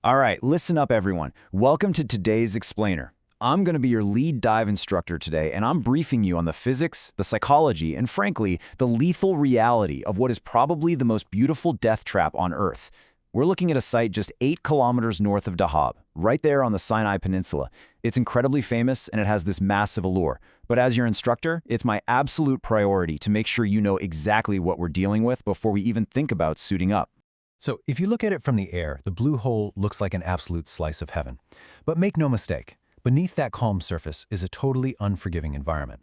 All right, listen up everyone. Welcome to today's Explainer. I'm going to be your lead dive instructor today, and I'm briefing you on the physics, the psychology, and frankly, the lethal reality of what is probably the most beautiful death trap on Earth. We're looking at a site just 8 kilometers north of Dahab, right there on the Sinai Peninsula. It's incredibly famous and it has this massive allure. But as your instructor, it's my absolute priority to make sure you know exactly what we're dealing with before we even think about suiting up. So if you look at it from the air, the blue hole looks like an absolute slice of heaven. But make no mistake, beneath that calm surface is a totally unforgiving environment.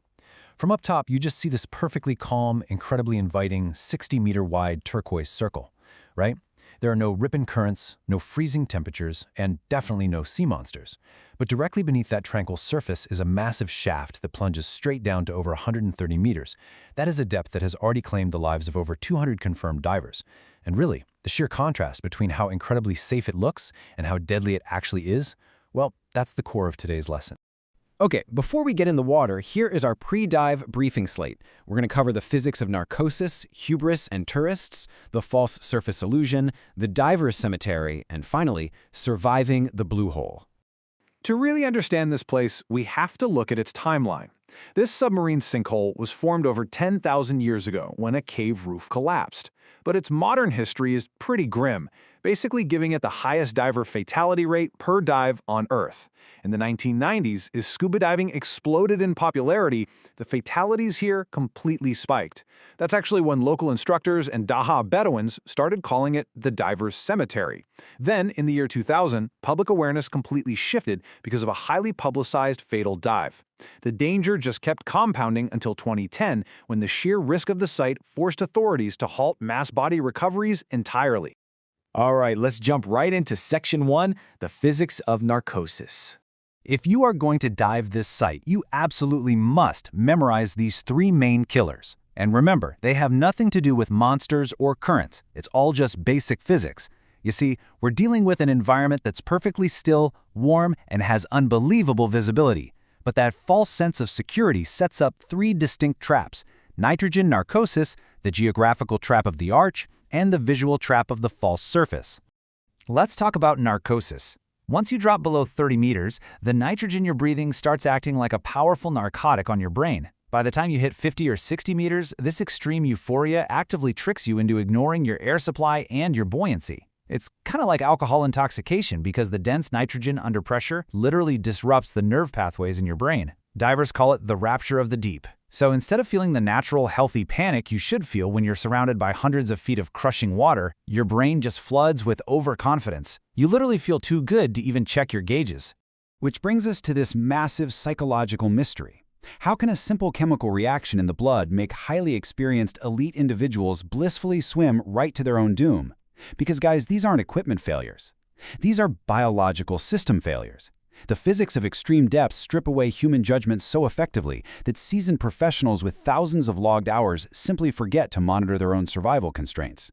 From up top, you just see this perfectly calm, incredibly inviting, 60-meter-wide turquoise circle, right? There are no ripping currents, no freezing temperatures, and definitely no sea monsters. But directly beneath that tranquil surface is a massive shaft that plunges straight down to over 130 meters. That is a depth that has already claimed the lives of over 200 confirmed divers. And really, the sheer contrast between how incredibly safe it looks and how deadly it actually is, well, that's the core of today's lesson. Okay, before we get in the water, here is our pre-dive briefing slate. We're going to cover the physics of narcosis, hubris and tourists, the false surface illusion, the diver's cemetery, and finally, surviving the blue hole. To really understand this place, we have to look at its timeline. This submarine sinkhole was formed over 10,000 years ago when a cave roof collapsed. But its modern history is pretty grim, basically giving it the highest diver fatality rate per dive on Earth. In the 1990s, as scuba diving exploded in popularity, the fatalities here completely spiked. That's actually when local instructors and Dahab Bedouins started calling it the diver's cemetery. Then, in the year 2000, public awareness completely shifted because of a highly publicized fatal dive. The danger just kept compounding until 2010, when the sheer risk of the site forced authorities to halt mass body recoveries entirely. All right, let's jump right into Section 1, the physics of narcosis. If you are going to dive this site, you absolutely must memorize these 3 main killers. And remember, they have nothing to do with monsters or currents. It's all just basic physics. You see, we're dealing with an environment that's perfectly still, warm, and has unbelievable visibility. But that false sense of security sets up 3 distinct traps: nitrogen narcosis, the geographical trap of the arch, and the visual trap of the false surface. Let's talk about narcosis. Once you drop below 30 meters, the nitrogen you're breathing starts acting like a powerful narcotic on your brain. By the time you hit 50 or 60 meters, this extreme euphoria actively tricks you into ignoring your air supply and your buoyancy. It's kind of like alcohol intoxication because the dense nitrogen under pressure literally disrupts the nerve pathways in your brain. Divers call it the rapture of the deep. So instead of feeling the natural, healthy panic you should feel when you're surrounded by hundreds of feet of crushing water, your brain just floods with overconfidence. You literally feel too good to even check your gauges. Which brings us to this massive psychological mystery. How can a simple chemical reaction in the blood make highly experienced elite individuals blissfully swim right to their own doom? Because guys, these aren't equipment failures. These are biological system failures. The physics of extreme depths strip away human judgment so effectively that seasoned professionals with thousands of logged hours simply forget to monitor their own survival constraints.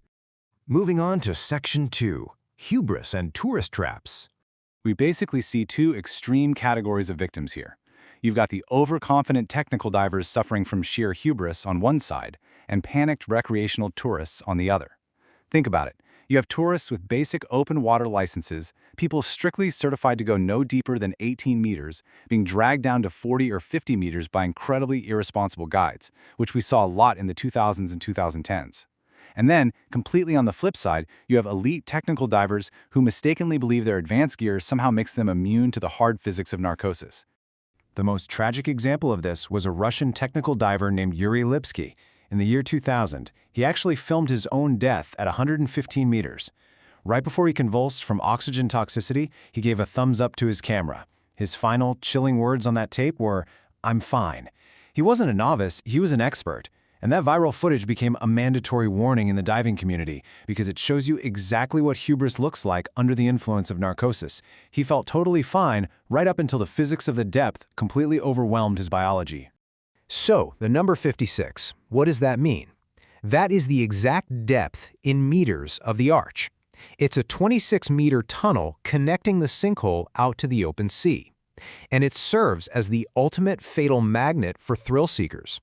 Moving on to Section 2, hubris and tourist traps. We basically see 2 extreme categories of victims here. You've got the overconfident technical divers suffering from sheer hubris on one side, and panicked recreational tourists on the other. Think about it. You have tourists with basic open water licenses, people strictly certified to go no deeper than 18 meters, being dragged down to 40 or 50 meters by incredibly irresponsible guides, which we saw a lot in the 2000s and 2010s. And then, completely on the flip side, you have elite technical divers who mistakenly believe their advanced gear somehow makes them immune to the hard physics of narcosis. The most tragic example of this was a Russian technical diver named Yuri Lipsky. In the year 2000, he actually filmed his own death at 115 meters. Right before he convulsed from oxygen toxicity, he gave a thumbs up to his camera. His final, chilling words on that tape were, "I'm fine." He wasn't a novice, he was an expert. And that viral footage became a mandatory warning in the diving community because it shows you exactly what hubris looks like under the influence of narcosis. He felt totally fine right up until the physics of the depth completely overwhelmed his biology. So, the number 56, what does that mean? That is the exact depth in meters of the arch. It's a 26-meter tunnel connecting the sinkhole out to the open sea. And it serves as the ultimate fatal magnet for thrill seekers.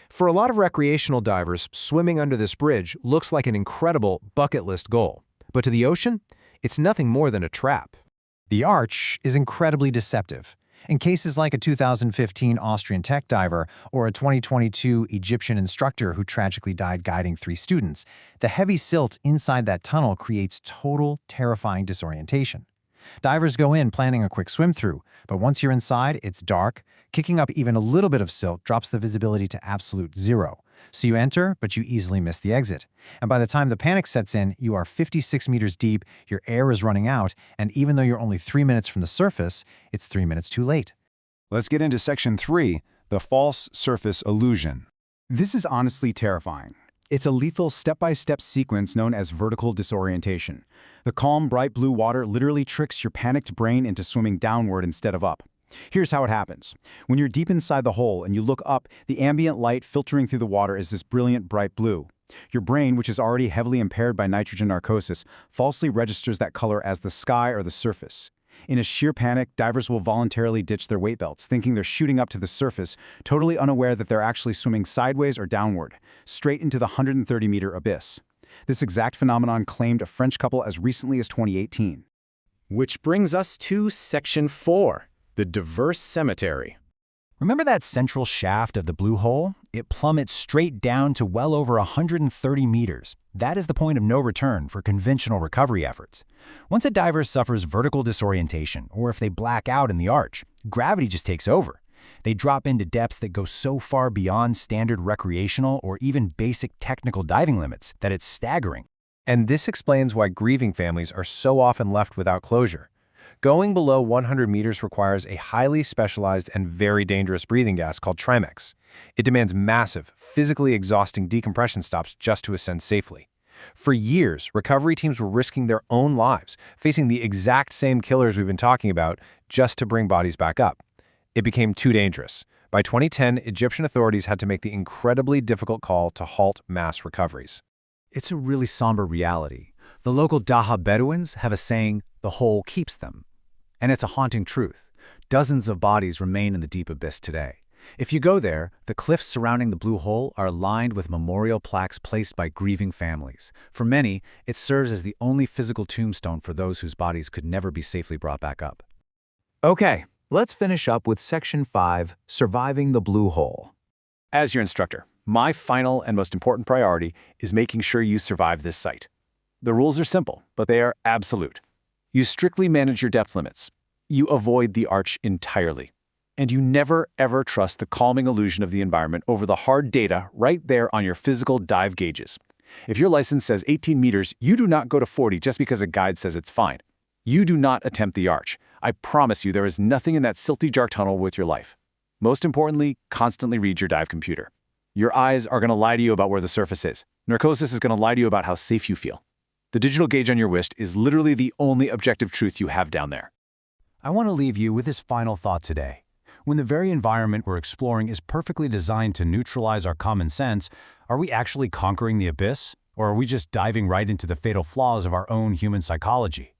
For a lot of recreational divers, swimming under this bridge looks like an incredible bucket list goal. But to the ocean, It's nothing more than a trap. The arch is incredibly deceptive. In cases like a 2015 Austrian tech diver or a 2022 Egyptian instructor who tragically died guiding 3 students, the heavy silt inside that tunnel creates total, terrifying disorientation. Divers go in planning a quick swim through, but once you're inside, it's dark. Kicking up even a little bit of silt drops the visibility to absolute zero. So you enter, but you easily miss the exit. And by the time the panic sets in, you are 56 meters deep, your air is running out, and even though you're only 3 minutes from the surface, it's 3 minutes too late. Let's get into Section 3, the false surface illusion. This is honestly terrifying. It's a lethal step-by-step sequence known as vertical disorientation. The calm, bright blue water literally tricks your panicked brain into swimming downward instead of up. Here's how it happens. When you're deep inside the hole and you look up, the ambient light filtering through the water is this brilliant bright blue. Your brain, which is already heavily impaired by nitrogen narcosis, falsely registers that color as the sky or the surface. In a sheer panic, divers will voluntarily ditch their weight belts, thinking they're shooting up to the surface, totally unaware that they're actually swimming sideways or downward, straight into the 130-meter abyss. This exact phenomenon claimed a French couple as recently as 2018. Which brings us to Section 4, the diverse cemetery. Remember that central shaft of the blue hole? It plummets straight down to well over 130 meters. That is the point of no return for conventional recovery efforts. Once a diver suffers vertical disorientation, or if they black out in the arch, gravity just takes over. They drop into depths that go so far beyond standard recreational or even basic technical diving limits that it's staggering. And this explains why grieving families are so often left without closure. Going below 100 meters requires a highly specialized and very dangerous breathing gas called Trimex. It demands massive, physically exhausting decompression stops just to ascend safely. For years, recovery teams were risking their own lives, facing the exact same killers we've been talking about, just to bring bodies back up. It became too dangerous. By 2010, Egyptian authorities had to make the incredibly difficult call to halt mass recoveries. It's a really somber reality. The local Daha Bedouins have a saying, "The hole keeps them." And it's a haunting truth. Dozens of bodies remain in the deep abyss today. If you go there, the cliffs surrounding the blue hole are lined with memorial plaques placed by grieving families. For many, it serves as the only physical tombstone for those whose bodies could never be safely brought back up. Okay, let's finish up with Section 5, Surviving the Blue Hole. As your instructor, my final and most important priority is making sure you survive this site. The rules are simple, but they are absolute. You strictly manage your depth limits. You avoid the arch entirely. And you never, ever trust the calming illusion of the environment over the hard data right there on your physical dive gauges. If your license says 18 meters, you do not go to 40 just because a guide says it's fine. You do not attempt the arch. I promise you there is nothing in that silty jar tunnel with your life. Most importantly, constantly read your dive computer. Your eyes are going to lie to you about where the surface is. Narcosis is going to lie to you about how safe you feel. The digital gauge on your wrist is literally the only objective truth you have down there. I want to leave you with this final thought today. When the very environment we're exploring is perfectly designed to neutralize our common sense, are we actually conquering the abyss? Or are we just diving right into the fatal flaws of our own human psychology?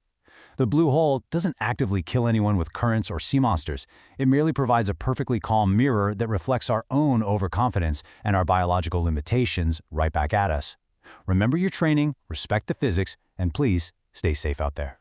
The blue hole doesn't actively kill anyone with currents or sea monsters. It merely provides a perfectly calm mirror that reflects our own overconfidence and our biological limitations right back at us. Remember your training, respect the physics, and please stay safe out there.